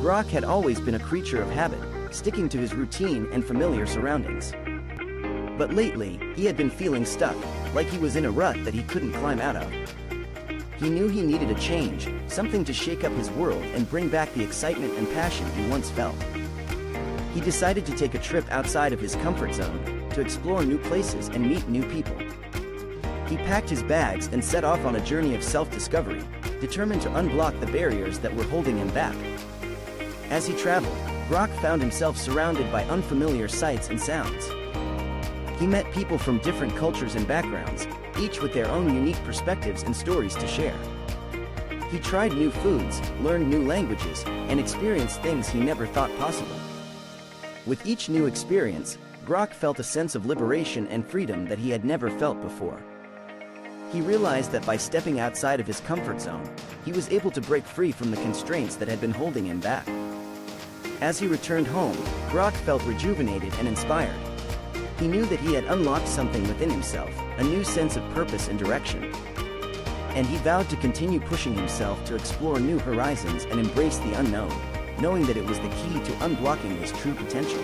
Grok had always been a creature of habit, sticking to his routine and familiar surroundings. But lately, he had been feeling stuck, like he was in a rut that he couldn't climb out of. He knew he needed a change, something to shake up his world and bring back the excitement and passion he once felt. He decided to take a trip outside of his comfort zone, to explore new places and meet new people. He packed his bags and set off on a journey of self-discovery, determined to unblock the barriers that were holding him back. As he traveled, Grok found himself surrounded by unfamiliar sights and sounds. He met people from different cultures and backgrounds, each with their own unique perspectives and stories to share. He tried new foods, learned new languages, and experienced things he never thought possible. With each new experience, Grok felt a sense of liberation and freedom that he had never felt before. He realized that by stepping outside of his comfort zone, he was able to break free from the constraints that had been holding him back. As he returned home, Grok felt rejuvenated and inspired. He knew that he had unlocked something within himself, a new sense of purpose and direction. And he vowed to continue pushing himself to explore new horizons and embrace the unknown, knowing that it was the key to unblocking his true potential.